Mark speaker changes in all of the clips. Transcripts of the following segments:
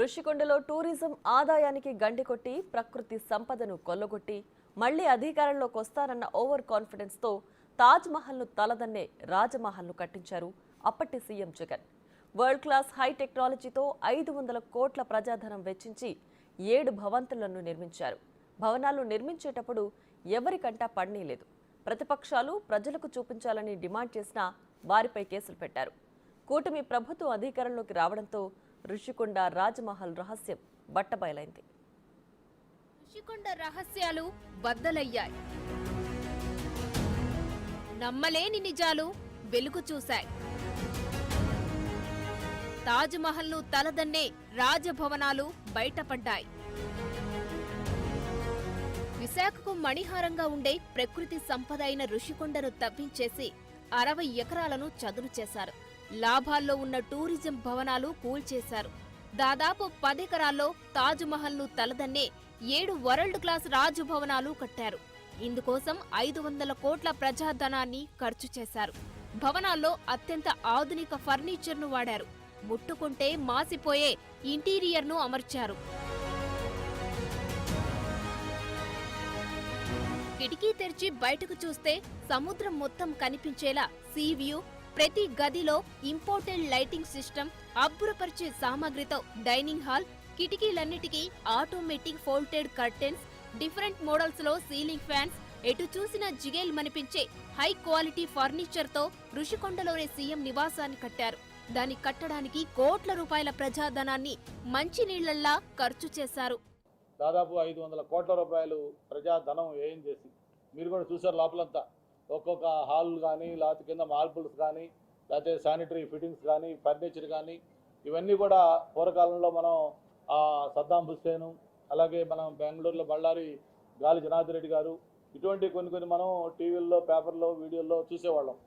Speaker 1: ఋషికొండలో tourism ఆదాయానికి గండి కొట్టి ప్రకృతి సంపదను కొల్లగొట్టి మళ్లీ అధికారంలోకి వస్తారన్న ఓవర్ కాన్ఫిడెన్స్ తో తాజ్ మహల్ ను తలదన్నే రాజమహల్ ను కట్టించారు అప్పటి CM Jagan. World class high టెక్నాలజీతో 500 కోట్ల ప్రజాధనం వెచ్చించి 7 భవంతులను నిర్మించారు. భవనాలు నిర్మించేటప్పుడు ఎవరికంటా పడనీలేదు. ప్రతిపక్షాలు ప్రజలకు చూపించాలని డిమాండ్ చేసినా వారిపై కేసులు పెట్టారు. కూటమి ప్రభుత్వం అధికారంలోకి రావడంతో ఋషికొండ రాజమహల్ రహస్యం బట్టబయలైంది.
Speaker 2: ఋషికొండ రహస్యాలు బద్దలయ్యాయి. నమ్మలేని నిజాలు వెలుగు చూశాయి. తాజ్ మహల్ ను తలదన్నే రాజభవనాలు బయటపడ్డాయి. విశాఖకు మణిహారంగా ఉండే ప్రకృతి సంపద అయిన ఋషికొండను తవ్వించేసి 60 ఎకరాలను చదును చేశారు. లాభాల్లో ఉన్న టూరిజం భవనాలు కూల్చేశారు. దాదాపు 10 ఎకరాల్లో తాజ్ మహల్ ను తలదన్నే 7 వరల్డ్ క్లాస్ రాజభవనాలు కట్టారు. ఇందుకోసం 500 కోట్ల ప్రజాధనాన్ని ఖర్చు చేశారు. భవనాల్లో అత్యంత ఆధునిక ఫర్నిచర్ ను వాడారు. ముట్టుకుంటే మాసిపోయే ఇంటీరియర్ ను అమర్చారు. కిటికీ తెరిచి బయటకు చూస్తే సముద్రం మొత్తం కనిపించేలా సీ వ్యూ, ప్రతి గదిలో ఇంపోర్టెడ్ లైటింగ్ సిస్టమ్, అబ్బురపరిచే సామాగ్రితో డైనింగ్ హాల్, కిటికీలన్నిటికీ automatic folded curtains, different models లో సీలింగ్ ఫ్యాన్స్, ఎటు చూసినా జిగేల్మనిపించే హై క్వాలిటీ ఫర్నిచర్ తో ఋషికొండలోనే సీఎం నివాసాన్ని కట్టారు. దాన్ని కట్టడానికి కోట్ల రూపాయల ప్రజాధనాన్ని మంచినీళ్లల్లా ఖర్చు చేశారు.
Speaker 3: దాదాపు 500 కోట్ల రూపాయలు ప్రజాధనం వ్యయం చేసి, మీరు కూడా చూసారు లోపలంతా, ఒక్కొక్క హాల్ కానీ, లేకపోతే కింద మార్బుల్స్ కానీ, లేకపోతే శానిటరీ ఫిట్టింగ్స్ కానీ, ఫర్నిచర్ కానీ, ఇవన్నీ కూడా పూర్వకాలంలో మనం సద్దాం హుస్సేను, అలాగే మనం బెంగళూరులో బళ్ళారి గాలి జనార్దన్ రెడ్డి గారు, ఇటువంటి కొన్ని మనం టీవీల్లో, పేపర్లో, వీడియోల్లో చూసేవాళ్ళం.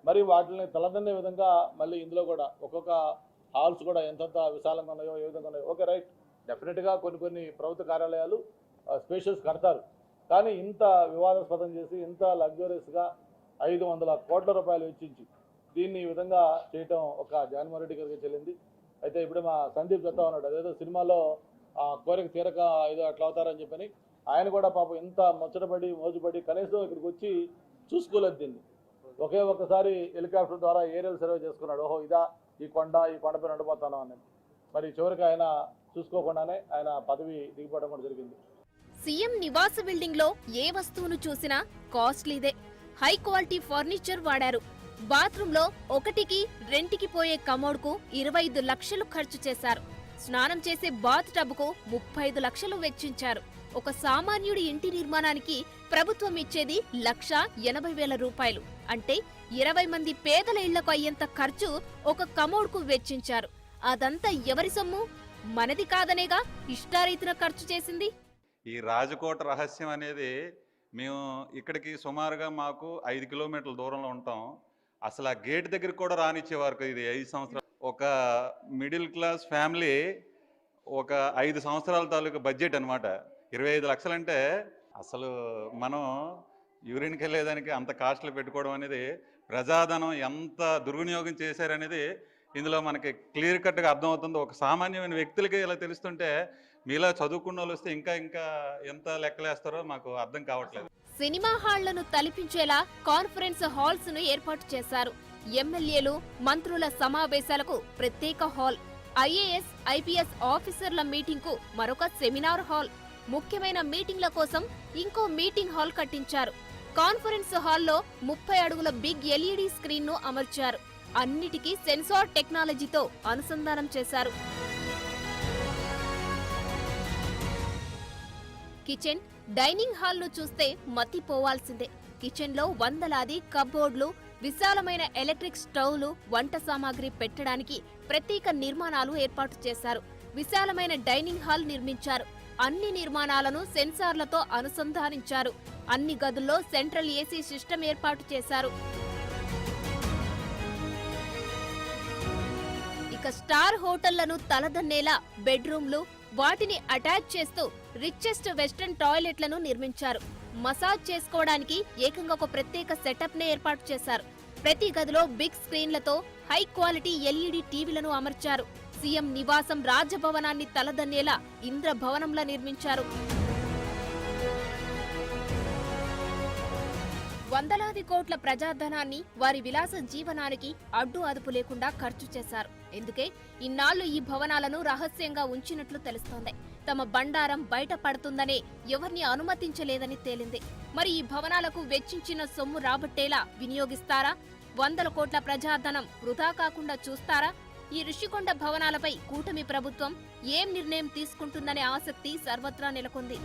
Speaker 3: మరి వాటిని తలదన్నే విధంగా మళ్ళీ ఇందులో కూడా ఒక్కొక్క హాల్స్ కూడా ఎంతంత విశాలంగా ఉన్నాయో, ఏ విధంగా ఉన్నాయో. ఓకే, రైట్, డెఫినెట్గా కొన్ని ప్రభుత్వ కార్యాలయాలు స్పేషియస్ కడతారు. కానీ ఇంత వివాదాస్పదం చేసి, ఇంత లగ్జరియస్గా 500 కోట్ల రూపాయలు వెచ్చించి దీన్ని ఈ విధంగా చేయటం ఒక జగన్మోహన్ రెడ్డి గారికి చెల్లింది. అయితే ఇప్పుడు మా సందీప్ చెప్తా ఉన్నాడు, అదేదో సినిమాలో కోరిక తీరక ఏదో అట్లా అవుతారని చెప్పని. ఆయన కూడా పాపం ఇంత ముచ్చటపడి మోజుపడి కనీసం ఇక్కడికి వచ్చి చూసుకోలేదు దీన్ని. ఒకే ఒక్కసారి హెలికాప్టర్ ద్వారా ఏరియల్ సర్వే చేసుకున్నాడు. ఓహో, ఇదా ఈ కొండపైన ఉండిపోతాను అని. మరి చివరికి ఆయన చూసుకోకుండానే ఆయన పదవి దిగిపోవడం కూడా జరిగింది.
Speaker 2: సీఎం నివాస బిల్డింగ్ లో ఏ వస్తువును చూసినా కాస్ట్లీదే. హై క్వాలిటీ ఫర్నిచర్ వాడారు. బాత్రూమ్ లో ఒకటికి రెంటికి పోయే కమోడ్ కు 25 లక్షలు ఖర్చు చేశారు. స్నానం చేసే బాత్ టబ్ కు 35 లక్షలు వెచ్చించారు. ఒక సామాన్యుడి ఇంటి నిర్మాణానికి ప్రభుత్వం ఇచ్చేది 1,80,000 రూపాయలు. అంటే 20 మంది పేదల ఇళ్లకు అయ్యేంత ఖర్చు ఒక కమోడ్ కు వెచ్చించారు. అదంతా ఎవరి సొమ్ము? మనది కాదనేగా ఇష్టారీతిన ఖర్చు చేసింది.
Speaker 4: ఈ రాజకోట రహస్యం అనేది మేము ఇక్కడికి సుమారుగా మాకు 5 కిలోమీటర్ల దూరంలో ఉంటాం. అసలు ఆ గేట్ దగ్గరికి కూడా రానిచ్చేవారు. ఇది 5 సంవత్సరాలు ఒక మిడిల్ క్లాస్ ఫ్యామిలీ, ఒక 5 సంవత్సరాల తాలూకు బడ్జెట్ అనమాట. 25 లక్షలంటే అసలు మనం యూరిన్కి వెళ్ళేదానికి అంత కాస్ట్లు పెట్టుకోవడం అనేది, ప్రజాధనం ఎంత దుర్వినియోగం చేశారనేది ఇందులో మనకి క్లియర్ కట్గా అర్థమవుతుంది. ఒక సామాన్యమైన వ్యక్తులకి ఇలా తెలుస్తుంటే మీలా చదువుకున్న వాళ్ళు వస్తే ఇంకా ఎంత లెక్కలేస్తారో మాకు అర్థం కావట్లేదు.
Speaker 2: సినిమా హాళ్లను తలపించేలా కాన్ఫరెన్స్ హాల్స్ ను ఏర్పాటు చేశారు. ఎమ్మెల్యేలు, మంత్రుల సమావేశాలకు ప్రత్యేక హాల్, ఐఏఎస్, ఐపీఎస్ ఆఫీసర్ల మీటింగ్ కు మరొక సెమినార్ హాల్, ముఖ్యమైన మీటింగ్ల కోసం ఇంకో మీటింగ్ హాల్ కట్టించారు. కాన్ఫరెన్స్ హాల్లో 30 అడుగుల బిగ్ ఎల్ఈడి స్క్రీన్ ను అమర్చారు. అన్నిటికీ సెన్సార్ టెక్నాలజీతో అనుసంధానం చేశారు. కిచెన్, డైనింగ్ హాల్ ను చూస్తే మతిపోవాల్సిందే. కిచెన్ లో వందలాది కబోర్డ్లు, విశాలమైన ఎలక్ట్రిక్ స్టవ్లు, వంట సామాగ్రి పెట్టడానికి ప్రత్యేక నిర్మాణాలు ఏర్పాటు చేశారు. విశాలమైన డైనింగ్ హాల్ నిర్మించారు. అన్ని నిర్మాణాలను సెన్సార్లతో అనుసంధానించారు. అన్ని గదుల్లో సెంట్రల్ ఏసీ సిస్టమ్ ఏర్పాటు చేశారు. ఇక స్టార్ హోటళ్లను తలదన్నేలా బెడ్రూమ్లు, వాటిని అటాచ్ చేస్తూ రిచెస్ట్ వెస్టర్న్ టాయిలెట్లను నిర్మించారు. మసాజ్ చేసుకోవడానికి ఏకంగా ఒక ప్రత్యేక సెటప్ నే ఏర్పాటు చేశారు. ప్రతి గదిలో బిగ్ స్క్రీన్లతో హై క్వాలిటీ ఎల్ఈడి టీవీలను అమర్చారు. సీఎం నివాసం రాజభవనాన్ని తలదన్నేలా ఇంద్రభవనంలా నిర్మించారు. వందలాది కోట్ల ప్రజాధనాన్ని వారి విలాస జీవనానికి అడ్డు అదుపు లేకుండా ఖర్చు చేశారు. ఎందుకే ఇన్నాళ్లు ఈ భవనాలను రహస్యంగా ఉంచినట్లు తెలుస్తోంది. తమ బండారం బయట పడుతుందనే ఎవరిని అనుమతించలేదని తేలింది. మరి ఈ భవనాలకు వెచ్చించిన సొమ్ము రాబట్టేలా వినియోగిస్తారా? వందల కోట్ల ప్రజాధనం వృధా కాకుండా చూస్తారా? ఈ ఋషికొండ భవనాలపై కూటమి ప్రభుత్వం ఏం నిర్ణయం తీసుకుంటుందనే ఆసక్తి సర్వత్రా నెలకొంది.